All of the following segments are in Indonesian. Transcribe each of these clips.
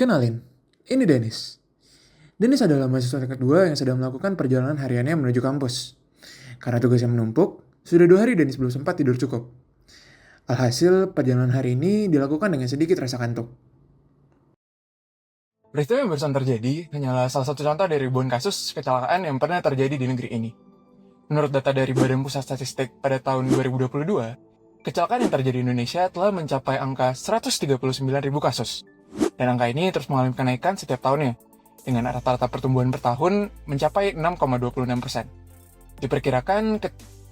Kenalin, ini Dennis. Dennis adalah mahasiswa tingkat 2 yang sedang melakukan perjalanan hariannya menuju kampus. Karena tugasnya menumpuk, sudah 2 hari Dennis belum sempat tidur cukup. Alhasil, perjalanan hari ini dilakukan dengan sedikit rasa kantuk. Peristiwa yang barusan terjadi hanyalah salah satu contoh dari ribuan kasus kecelakaan yang pernah terjadi di negeri ini. Menurut data dari Badan Pusat Statistik pada tahun 2022, kecelakaan yang terjadi di Indonesia telah mencapai angka 139.000 kasus. Dan angka ini terus mengalami kenaikan setiap tahunnya, dengan rata-rata pertumbuhan per tahun mencapai 6,26%. Diperkirakan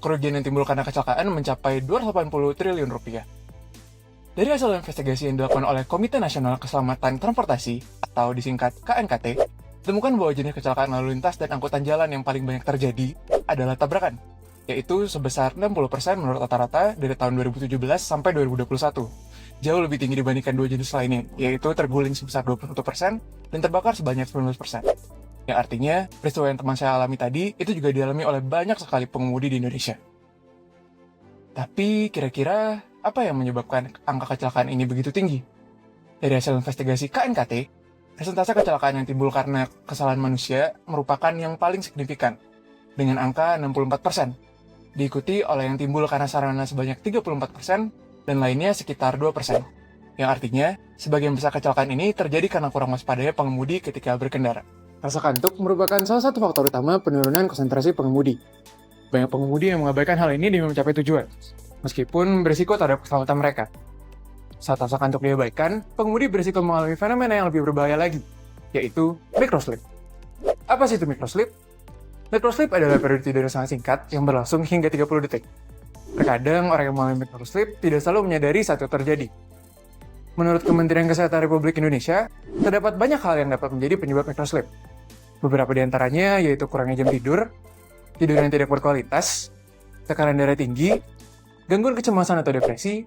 kerugian yang timbul karena kecelakaan mencapai 280 triliun rupiah. Dari hasil investigasi yang dilakukan oleh Komite Nasional Keselamatan Transportasi, atau disingkat KNKT, ditemukan bahwa jenis kecelakaan lalu lintas dan angkutan jalan yang paling banyak terjadi adalah tabrakan, yaitu sebesar 60% menurut rata-rata dari tahun 2017 sampai 2021. Jauh lebih tinggi dibandingkan dua jenis lainnya, yaitu terguling sebesar 21% dan terbakar sebanyak 19%. Yang artinya, peristiwa yang teman saya alami tadi itu juga dialami oleh banyak sekali pengemudi di Indonesia. Tapi kira-kira apa yang menyebabkan angka kecelakaan ini begitu tinggi? Dari hasil investigasi KNKT, persentase kecelakaan yang timbul karena kesalahan manusia merupakan yang paling signifikan, dengan angka 64%, diikuti oleh yang timbul karena sarana sebanyak 34%, dan lainnya sekitar 2%. Yang artinya, sebagian besar kecelakaan ini terjadi karena kurang waspadanya pengemudi ketika berkendara. Rasa kantuk merupakan salah satu faktor utama penurunan konsentrasi pengemudi. Banyak pengemudi yang mengabaikan hal ini demi mencapai tujuan, meskipun berisiko terhadap keselamatan mereka. Saat rasa kantuk diabaikan, pengemudi berisiko mengalami fenomena yang lebih berbahaya lagi, yaitu microslip. Apa sih itu microslip? Microslip adalah periode tidur yang sangat singkat yang berlangsung hingga 30 detik. Terkadang orang yang mengalami microslip tidak selalu menyadari saat itu terjadi. Menurut Kementerian Kesehatan Republik Indonesia, terdapat banyak hal yang dapat menjadi penyebab microslip. Beberapa di antaranya yaitu kurangnya jam tidur yang tidak berkualitas, tekanan darah tinggi, gangguan kecemasan atau depresi,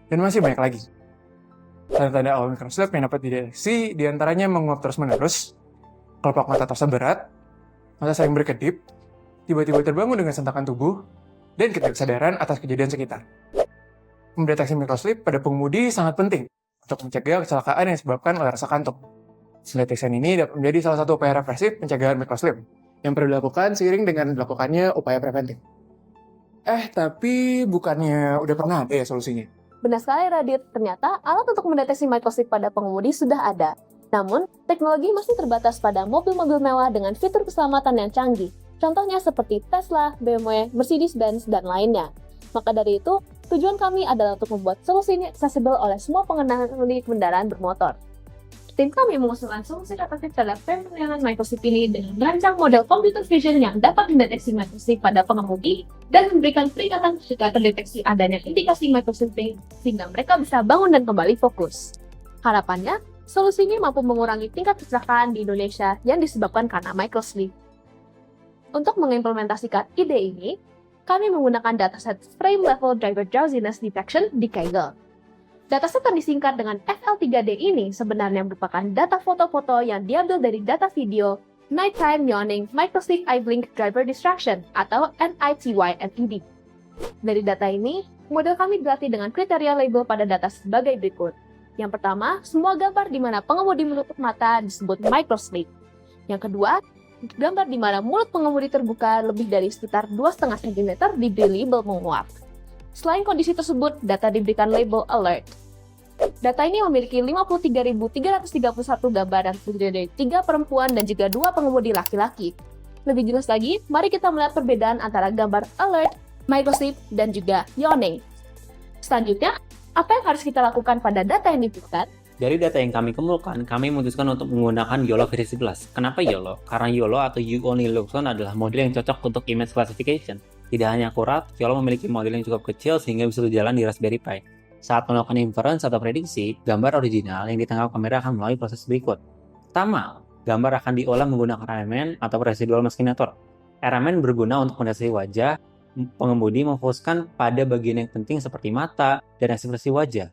dan masih banyak lagi. Tanda-tanda awal microslip yang dapat dideteksi diantaranya menguap terus-menerus, kelopak mata terasa berat, mata sering berkedip, tiba-tiba terbangun dengan sentakan tubuh, dan ketidaksadaran atas kejadian sekitar. Mendeteksi microslip pada pengemudi sangat penting untuk mencegah kecelakaan yang disebabkan oleh rasa kantuk. Deteksi ini dapat menjadi salah satu upaya represif pencegahan microslip yang perlu dilakukan seiring dengan dilakukannya upaya preventif. Tapi bukannya udah pernah ada ya solusinya? Benar sekali, Radit. Ternyata alat untuk mendeteksi microslip pada pengemudi sudah ada. Namun, teknologi masih terbatas pada mobil-mobil mewah dengan fitur keselamatan yang canggih. Contohnya seperti Tesla, BMW, Mercedes-Benz, dan lainnya. Maka dari itu, tujuan kami adalah untuk membuat solusi ini aksesibel oleh semua pengendali kendaraan bermotor. Tim kami mengusulkan solusi adaptif terhadap penilaian microslip ini dengan merancang model computer vision yang dapat mendeteksi microslip pada pengemudi dan memberikan peringatan jika terdeteksi adanya indikasi microslipping sehingga mereka bisa bangun dan kembali fokus. Harapannya, solusi ini mampu mengurangi tingkat kecelakaan di Indonesia yang disebabkan karena microslip. Untuk mengimplementasikan ide ini, kami menggunakan dataset Frame Level Driver Drowsiness Detection di Kaggle. Dataset yang disingkat dengan FL3D ini sebenarnya merupakan data foto-foto yang diambil dari data video Nighttime Yawning Microslip Eye Blink Driver Distraction atau NITY-LED. Dari data ini, model kami dilatih dengan kriteria label pada data sebagai berikut. Yang pertama, semua gambar di mana pengemudi menutup mata disebut microslip. Yang kedua, gambar di mana mulut pengemudi terbuka lebih dari sekitar 2,5 cm diberi label menguap. Selain kondisi tersebut, data diberikan label alert. Data ini memiliki 53.331 gambar dan terdiri dari 3 perempuan dan juga 2 pengemudi laki-laki. Lebih jelas lagi, mari kita melihat perbedaan antara gambar alert, microslip, dan juga yawning. Selanjutnya, apa yang harus kita lakukan pada data yang dibutuhkan? Dari data yang kami kumpulkan, kami memutuskan untuk menggunakan YOLO versi 11. Kenapa YOLO? Karena YOLO atau You Only Look Zone adalah model yang cocok untuk image classification. Tidak hanya akurat, YOLO memiliki model yang cukup kecil sehingga bisa berjalan di Raspberry Pi. Saat melakukan inference atau prediksi, gambar original yang ditangkap kamera akan melalui proses berikut. Pertama, gambar akan diolah menggunakan RMN atau residual maskinator. RMN berguna untuk mendeteksi wajah pengemudi, memfokuskan pada bagian yang penting seperti mata dan ekspresi wajah.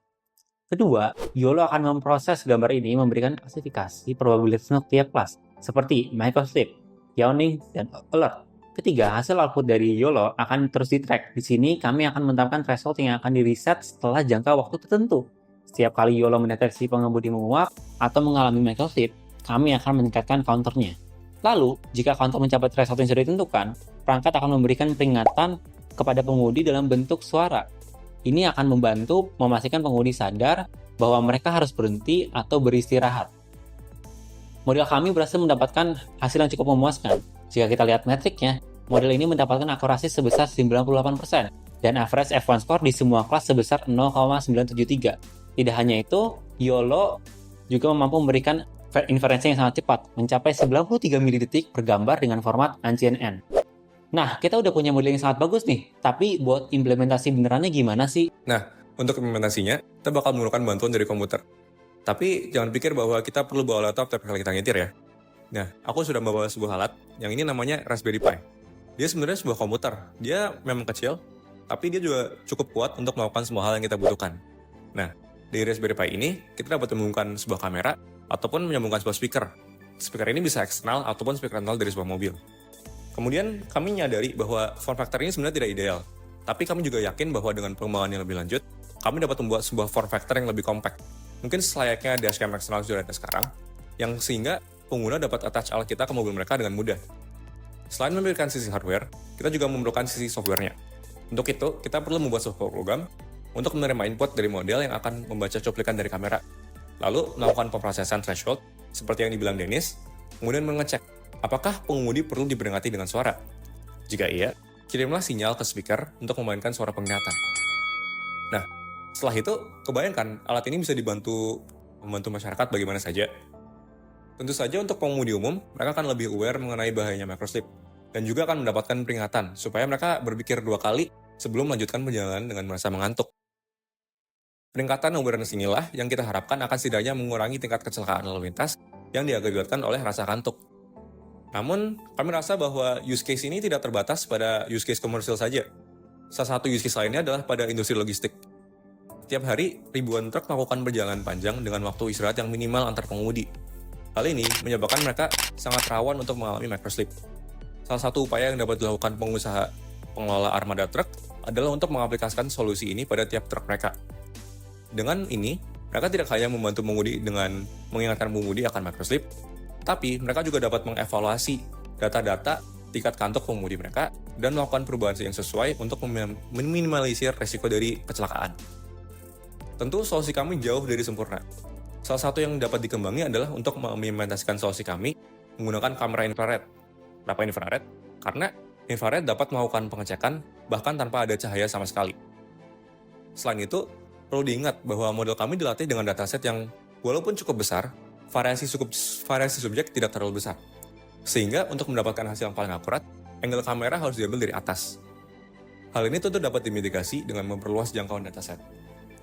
Kedua, YOLO akan memproses gambar ini memberikan klasifikasi probabilitas untuk tiap kelas, seperti microslip, yawning, dan alert. Ketiga, hasil output dari YOLO akan terus di-track. Di sini kami akan menetapkan threshold yang akan di-reset setelah jangka waktu tertentu. Setiap kali YOLO mendeteksi pengemudi menguap atau mengalami microslip, kami akan meningkatkan counternya. Lalu, jika counter mencapai threshold yang sudah ditentukan, perangkat akan memberikan peringatan kepada pengemudi dalam bentuk suara. Ini akan membantu memastikan pengemudi sadar bahwa mereka harus berhenti atau beristirahat. Model kami berhasil mendapatkan hasil yang cukup memuaskan. Jika kita lihat metriknya, model ini mendapatkan akurasi sebesar 98% dan average F1 score di semua kelas sebesar 0,973. Tidak hanya itu, YOLO juga mampu memberikan inferensi yang sangat cepat, mencapai 93 milidetik per gambar dengan format ANSI-NN. Nah, kita udah punya model yang sangat bagus nih, tapi buat implementasi benerannya gimana sih? Untuk implementasinya, kita bakal memerlukan bantuan dari komputer. Tapi jangan pikir bahwa kita perlu bawa laptop tiap kali kita nyetir ya. Nah, aku sudah membawa sebuah alat yang ini namanya Raspberry Pi. Dia sebenarnya sebuah komputer. Dia memang kecil, tapi dia juga cukup kuat untuk melakukan semua hal yang kita butuhkan. Nah, dari Raspberry Pi ini, kita dapat menyambungkan sebuah kamera ataupun menyambungkan sebuah speaker. Speaker ini bisa eksternal ataupun speaker internal dari sebuah mobil. Kemudian, kami menyadari bahwa form factor ini sebenarnya tidak ideal. Tapi kami juga yakin bahwa dengan pengembangan yang lebih lanjut, kami dapat membuat sebuah form factor yang lebih compact. Mungkin selayaknya dashcam eksternal sudah ada sekarang, yang sehingga pengguna dapat attach alat kita ke mobil mereka dengan mudah. Selain memberikan sisi hardware, kita juga memerlukan sisi software-nya. Untuk itu, kita perlu membuat sebuah program untuk menerima input dari model yang akan membaca cuplikan dari kamera. Lalu, melakukan pemrosesan threshold, seperti yang dibilang Dennis, kemudian mengecek apakah pengemudi perlu diperingati dengan suara. Jika iya, kirimlah sinyal ke speaker untuk memainkan suara peringatan. Nah, setelah itu, kebayangkan alat ini bisa membantu masyarakat bagaimana saja. Tentu saja untuk pengemudi umum, mereka akan lebih aware mengenai bahayanya microslip, dan juga akan mendapatkan peringatan supaya mereka berpikir 2 kali sebelum melanjutkan perjalanan dengan merasa mengantuk. Peringkatan awareness inilah yang kita harapkan akan setidaknya mengurangi tingkat kecelakaan lalu lintas yang diakibatkan oleh rasa kantuk. Namun, kami rasa bahwa use case ini tidak terbatas pada use case komersial saja. Salah satu use case lainnya adalah pada industri logistik. Setiap hari, ribuan truk melakukan perjalanan panjang dengan waktu istirahat yang minimal antar pengemudi. Hal ini menyebabkan mereka sangat rawan untuk mengalami microslip. Salah satu upaya yang dapat dilakukan pengelola armada truk adalah untuk mengaplikasikan solusi ini pada tiap truk mereka. Dengan ini, mereka tidak hanya membantu pengemudi dengan mengingatkan pengemudi akan microslip, tapi mereka juga dapat mengevaluasi data-data tingkat kantuk pengemudi mereka dan melakukan perubahan yang sesuai untuk meminimalisir resiko dari kecelakaan. Tentu solusi kami jauh dari sempurna. Salah satu yang dapat dikembangi adalah untuk mengimplementasikan solusi kami menggunakan kamera infrared. Kenapa infrared? Karena infrared dapat melakukan pengecekan bahkan tanpa ada cahaya sama sekali. Selain itu, perlu diingat bahwa model kami dilatih dengan dataset yang walaupun cukup besar, variasi subjek tidak terlalu besar. Sehingga untuk mendapatkan hasil yang paling akurat, angle kamera harus diambil dari atas. Hal ini tentu dapat dimitigasi dengan memperluas jangkauan dataset.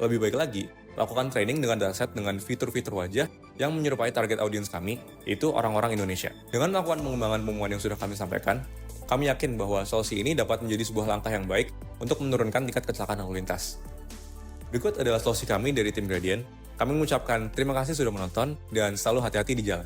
Lebih baik lagi, lakukan training dengan dataset dengan fitur-fitur wajah yang menyerupai target audiens kami, yaitu orang-orang Indonesia. Dengan melakukan pengembangan yang sudah kami sampaikan, kami yakin bahwa solusi ini dapat menjadi sebuah langkah yang baik untuk menurunkan tingkat kecelakaan lalu lintas. Berikut adalah solusi kami dari tim Gradient. Kami mengucapkan terima kasih sudah menonton dan selalu hati-hati di jalan.